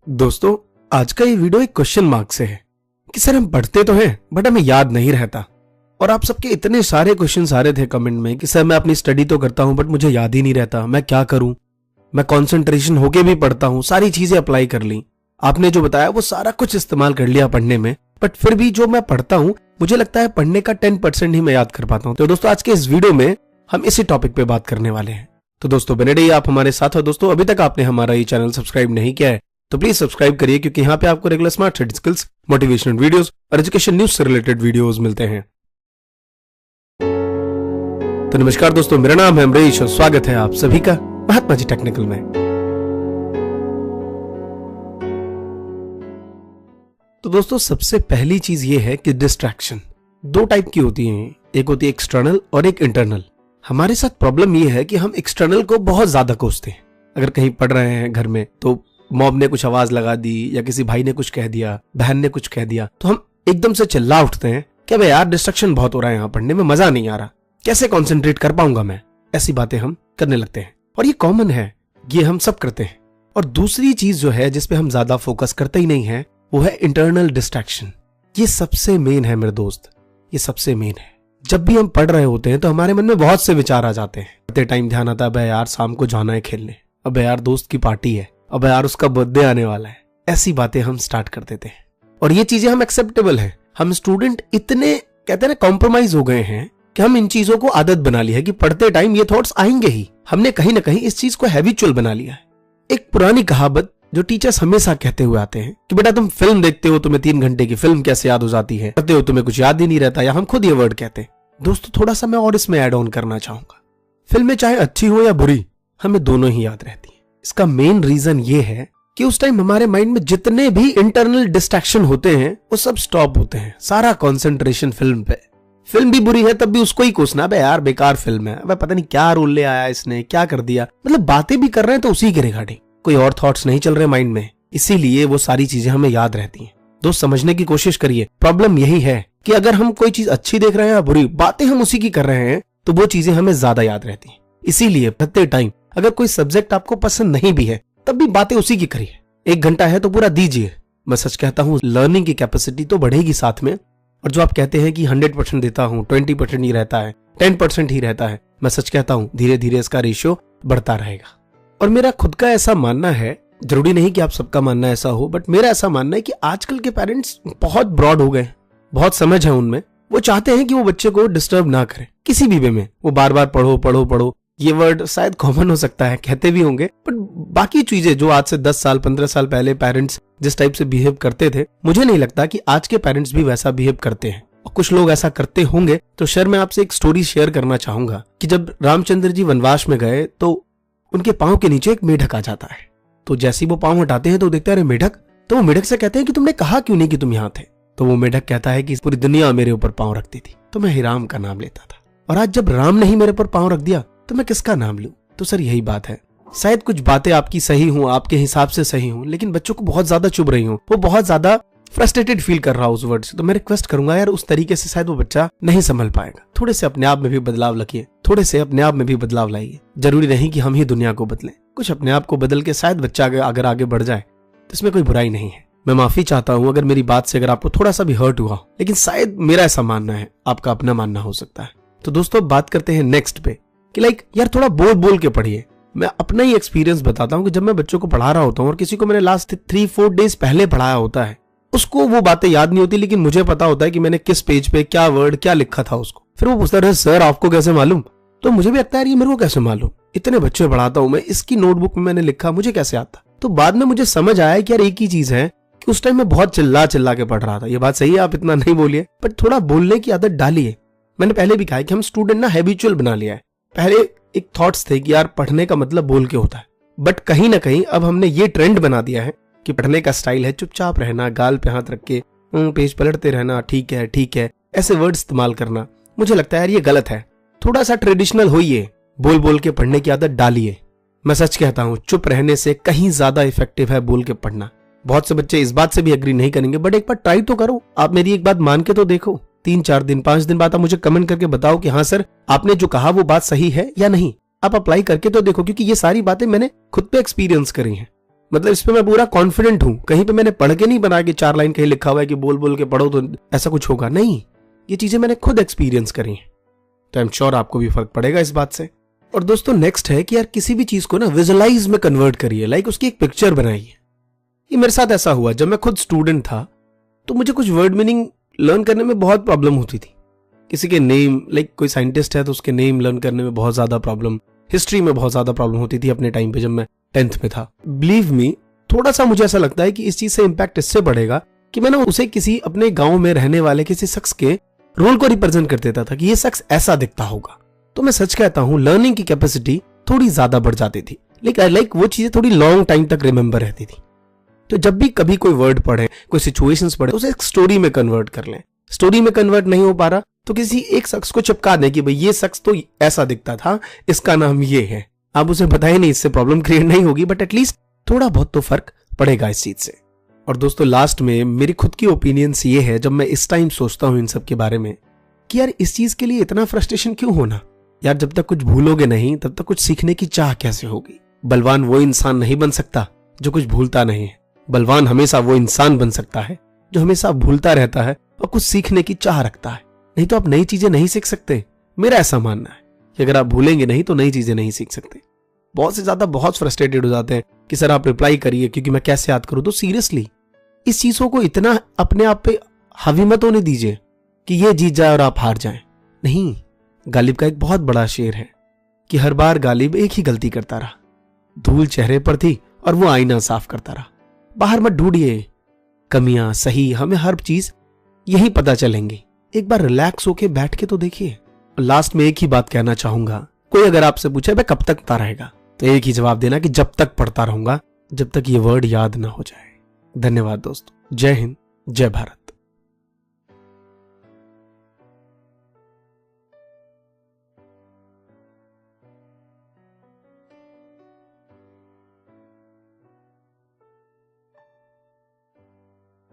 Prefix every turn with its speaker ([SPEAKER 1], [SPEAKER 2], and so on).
[SPEAKER 1] दोस्तों, आज का ये वीडियो एक क्वेश्चन मार्क से है कि सर हम पढ़ते तो हैं बट हमें याद नहीं रहता। और आप सबके इतने सारे क्वेश्चंस आ रहे थे कमेंट में कि सर मैं अपनी स्टडी तो करता हूं बट मुझे याद ही नहीं रहता, मैं क्या करूं। मैं कंसंट्रेशन होके भी पढ़ता हूं, सारी चीजें अप्लाई कर ली, आपने जो बताया वो सारा कुछ इस्तेमाल कर लिया पढ़ने में, बट फिर भी जो मैं पढ़ता हूं मुझे लगता है पढ़ने का 10% ही मैं याद कर पाता हूं। तो दोस्तों, आज के इस वीडियो में हम इसी टॉपिक पे बात करने वाले हैं। तो दोस्तों बने रहिए आप हमारे साथ। और दोस्तों, अभी तक आपने हमारा ये चैनल सब्सक्राइब नहीं किया है तो प्लीज सब्सक्राइब करिए, क्योंकि यहाँ पे आपको regular smart study skills, motivational videos और एजुकेशन न्यूज से रिलेटेड वीडियोस मिलते हैं। तो नमस्कार दोस्तों, मेरा नाम है अमरीश और स्वागत है आप सभी का महात्मा जी टेक्निकल में। तो दोस्तों, सबसे पहली चीज ये है कि डिस्ट्रैक्शन दो टाइप की होती है, एक होती है एक्सटर्नल और एक इंटरनल। हमारे साथ प्रॉब्लम ये है कि हम एक्सटर्नल को बहुत ज्यादा कोसते हैं। अगर कहीं पढ़ रहे हैं घर में तो मॉम ने कुछ आवाज लगा दी या किसी भाई ने कुछ कह दिया, बहन ने कुछ कह दिया, तो हम एकदम से चिल्ला उठते हैं कि अबे यार डिस्ट्रक्शन बहुत हो रहा है, यहाँ पढ़ने में मजा नहीं आ रहा, कैसे कॉन्सेंट्रेट कर पाऊंगा मैं। ऐसी बातें हम करने लगते हैं और ये कॉमन है, ये हम सब करते हैं। और दूसरी चीज जो है जिसपे हम ज्यादा फोकस करते ही नहीं है वो है इंटरनल डिस्ट्रैक्शन। ये सबसे मेन है मेरे दोस्त, ये सबसे मेन है। जब भी हम पढ़ रहे होते हैं तो हमारे मन में बहुत से विचार आ जाते हैं। पढ़ते टाइम ध्यान आता है, अबे यार शाम को जाना है खेलने, अबे यार दोस्त की पार्टी है, अबे यार उसका बर्थडे आने वाला है। ऐसी बातें हम स्टार्ट कर देते हैं और ये चीजें हम एक्सेप्टेबल है। हम स्टूडेंट इतने कहते हैं ना कॉम्प्रोमाइज हो गए हैं कि हम इन चीजों को आदत बना ली है कि पढ़ते टाइम ये थॉट्स आएंगे ही। हमने कहीं ना कहीं इस चीज को हैबिचुअल बना लिया है। एक पुरानी कहावत जो टीचर्स हमेशा कहते हुए आते हैं कि बेटा तुम फिल्म देखते हो, तुम्हें 3 घंटे की फिल्म कैसे याद हो जाती है, पढ़ते हो तुम्हें कुछ याद ही नहीं रहता, या हम खुद ये वर्ड कहते हैं। दोस्तों, थोड़ा सा मैं और इसमें ऐड ऑन करना चाहूंगा। फिल्में चाहे अच्छी हो या बुरी, हमें दोनों ही याद रहती है। इसका मेन रीजन ये है कि उस टाइम हमारे माइंड में जितने भी इंटरनल डिस्ट्रैक्शन होते हैं वो सब स्टॉप होते हैं। सारा कंसंट्रेशन फिल्म पे। फिल्म भी बुरी है तब भी उसको ही कोसना, अबे यार बेकार फिल्म है, अबे पता नहीं क्या रोल ले आया इसने, क्या कर दिया। मतलब बातें भी कर रहे हैं तो उसी के रिगार्डिंग, कोई और थॉट्स नहीं चल रहे माइंड में, इसीलिए वो सारी चीजें हमें याद रहती हैं। दोस्त, समझने की कोशिश करिए, प्रॉब्लम यही है कि अगर हम कोई चीज अच्छी देख रहे हैं या बुरी, बातें हम उसी की कर रहे हैं तो वो चीजें हमें ज्यादा याद रहती हैं। इसीलिए पढ़ते टाइम अगर कोई सब्जेक्ट आपको पसंद नहीं भी है तब भी बातें उसी की करिए। 1 घंटा है तो पूरा दीजिए। मैं सच कहता हूं, लर्निंग की कैपेसिटी तो बढ़ेगी साथ में। और जो आप कहते हैं कि 100% देता हूं, 20% ही रहता है, 10% ही रहता है, मैं सच कहता हूं धीरे धीरे इसका रेशियो बढ़ता रहेगा। और मेरा खुद का ऐसा मानना है, जरूरी नहीं कि आप सबका मानना ऐसा हो, बट मेरा ऐसा मानना है कि आजकल के पेरेंट्स बहुत ब्रॉड हो गए, बहुत समझ है उनमें। वो चाहते हैं कि वो बच्चे को डिस्टर्ब ना करें किसी भी वे में। वो बार बार पढ़ो पढ़ो पढ़ो, ये वर्ड शायद कॉमन हो सकता है, कहते भी होंगे, बट बाकी चीजें जो आज से 10 साल 15 साल पहले पेरेंट्स जिस टाइप से बिहेव करते थे, मुझे नहीं लगता कि आज के पेरेंट्स भी वैसा बिहेव करते हैं। और कुछ लोग ऐसा करते होंगे। तो सर मैं आपसे एक स्टोरी शेयर करना चाहूंगा कि जब रामचंद्र जी वनवास में गए तो उनके पांव के नीचे एक मेढक आ जाता है। तो जैसे ही वो पांव हटाते हैं तो देखते हैं अरे मेढक। तो वो मेढक से कहते हैं कि तुमने कहा क्यों नहीं कि तुम यहाँ थे। तो वो मेढक कहता है कि पूरी दुनिया मेरे ऊपर पांव रखती थी तो मैं ही राम का नाम लेता था, और आज जब राम ने ही मेरे ऊपर पांव रख दिया तो मैं किसका नाम लूं। तो सर यही बात है। शायद कुछ बातें आपकी सही हों, आपके हिसाब से सही हों, लेकिन बच्चों को बहुत ज्यादा चुभ रही हों, वो बहुत ज्यादा फ्रस्ट्रेटेड फील कर रहा हो उस वर्ड से। तो मैं रिक्वेस्ट करूंगा यार, उस तरीके से शायद वो बच्चा नहीं संभल पाएगा। थोड़े से अपने आप में भी बदलाव लाइए, थोड़े से अपने आप में भी बदलाव लाइए। जरूरी नहीं कि हम ही दुनिया को बदलें, कुछ अपने आप को बदल के शायद बच्चा अगर आगे बढ़ जाए तो इसमें कोई बुराई नहीं है। मैं माफी चाहता हूं अगर मेरी बात से अगर आपको थोड़ा सा भी हर्ट हुआ, लेकिन शायद मेरा ऐसा मानना है, आपका अपना मानना हो सकता है। तो दोस्तों, बात करते हैं नेक्स्ट पे कि यार थोड़ा बोल बोल के पढ़िए। मैं अपना ही एक्सपीरियंस बताता हूं कि जब मैं बच्चों को पढ़ा रहा होता हूं और किसी को मैंने लास्ट 3-4 डेज पहले पढ़ाया होता है, उसको वो बातें याद नहीं होती, लेकिन मुझे पता होता है कि मैंने किस पेज पे क्या वर्ड क्या लिखा था उसको। फिर वो पूछता है सर आपको कैसे मालूम। तो मुझे भी लगता है ये मेरे को कैसे मालूम, इतने बच्चे पढ़ाता हूं मैं, इसकी नोटबुक में मैंने लिखा, मुझे कैसे आता। तो बाद में मुझे समझ आया कि यार एक ही चीज है कि उस टाइम मैं बहुत चिल्ला चिल्ला के पढ़ रहा था। ये बात सही है, आप इतना नहीं बोलिए, बट थोड़ा बोलने की आदत डालिए। मैंने पहले भी कहा कि हम स्टूडेंट ना हैबिचुअल बना लिया है। पहले एक थॉट्स थे कि यार पढ़ने का मतलब बोल के होता है, बट कहीं ना कहीं अब हमने ये ट्रेंड बना दिया है कि पढ़ने का स्टाइल है चुपचाप रहना, गाल पे हाथ रख के पेज पलटते रहना, ठीक है ऐसे वर्ड इस्तेमाल करना। मुझे लगता है यार ये गलत है। थोड़ा सा ट्रेडिशनल होइए, बोल बोल के पढ़ने की आदत डालिए। मैं सच कहता हूं, चुप रहने से कहीं ज्यादा इफेक्टिव है बोल के पढ़ना। बहुत से बच्चे इस बात से भी एग्री नहीं करेंगे, बट एक बार ट्राई तो करो। आप मेरी एक बात मान के तो देखो, 3-4 दिन 5 दिन बाद आप मुझे कमेंट करके बताओ कि हाँ सर आपने जो कहा वो बात सही है या नहीं। आप अप्लाई करके तो देखो, क्योंकि ये सारी बातें मैंने खुद पे एक्सपीरियंस करी हैं। मतलब इस पे मैं पूरा कॉन्फिडेंट हूं, कहीं पे मैंने पढ़ के नहीं बना कि 4 लाइन कहीं लिखा हुआ है कि बोल बोल के पढ़ो तो ऐसा कुछ होगा, नहीं, ये चीजें मैंने खुद एक्सपीरियंस करी हैं। तो आई एम श्योर आपको भी फर्क पड़ेगा इस बात से। और दोस्तों नेक्स्ट है कि यार किसी भी चीज को ना विजुअलाइज में कन्वर्ट करिए, लाइक उसकी एक पिक्चर बनाइए। ये मेरे साथ ऐसा हुआ, जब मैं खुद स्टूडेंट था तो मुझे कुछ वर्ड मीनिंग लर्न करने में बहुत प्रॉब्लम होती थी। किसी के नेम, लाइक कोई साइंटिस्ट है तो उसके नेम लर्न करने में बहुत ज्यादा प्रॉब्लम, हिस्ट्री में बहुत ज्यादा प्रॉब्लम होती थी अपने टाइम पे जब मैं 10th में था। बिलीव मी, थोड़ा सा मुझे ऐसा लगता है कि इस चीज से इंपैक्ट इससे पड़ेगा कि मैंने उसे किसी अपने गांव में रहने वाले किसी शख्स के रोल को रिप्रेजेंट कर देता था कि ये शख्स ऐसा दिखता होगा। तो मैं सच कहता हूं, लर्निंग की कैपेसिटी थोड़ी ज्यादा बढ़ जाती थी, लाइक वो चीजें थोड़ी लॉन्ग टाइम तक रिमेंबर रहती थी। तो जब भी कभी कोई वर्ड पढ़े, कोई सिचुएशंस पढ़े, उसे एक स्टोरी में कन्वर्ट कर लें। स्टोरी में कन्वर्ट नहीं हो पा रहा तो किसी एक शख्स को चिपका दें कि भाई ये शख्स तो ऐसा दिखता था, इसका नाम ये है। आप उसे बताएं नहीं, इससे प्रॉब्लम क्रिएट नहीं होगी, बट एटलीस्ट थोड़ा बहुत तो फर्क पड़ेगा इस चीज से। और दोस्तों लास्ट में मेरी खुद की ओपिनियंस ये है, जब मैं इस टाइम सोचता हूं इन सब के बारे में, कि यार इस चीज के लिए इतना फ्रस्ट्रेशन क्यों होना। यार जब तक कुछ भूलोगे नहीं तब तक कुछ सीखने की चाह कैसे होगी। बलवान वो इंसान नहीं बन सकता जो कुछ भूलता नहीं है। बलवान हमेशा वो इंसान बन सकता है जो हमेशा भूलता रहता है और कुछ सीखने की चाह रखता है। नहीं तो आप नई चीजें नहीं सीख सकते। मेरा ऐसा मानना है कि अगर आप भूलेंगे नहीं तो नई चीजें नहीं सीख सकते। बहुत से ज्यादा बहुत फ्रस्ट्रेटेड हो जाते हैं कि सर आप रिप्लाई करिए क्योंकि मैं कैसे याद करूं। तो सीरियसली इस चीजों को इतना अपने आप पे हावी मत होने दीजिए कि ये जीत जाए और आप हार जाएं। नहीं, गालिब का एक बहुत बड़ा शेर है कि हर बार गालिब एक ही गलती करता रहा, धूल चेहरे पर थी और वो आईना साफ करता रहा। बाहर मत ढूंढिए कमियां, सही, हमें हर चीज यही पता चलेंगी। एक बार रिलैक्स होके बैठ के तो देखिए। लास्ट में एक ही बात कहना चाहूंगा, कोई अगर आपसे पूछे भाई कब तक पढ़ता रहेगा, तो एक ही जवाब देना कि जब तक पढ़ता रहूंगा, जब तक ये वर्ड याद ना हो जाए। धन्यवाद दोस्तों। जय हिंद, जय भारत।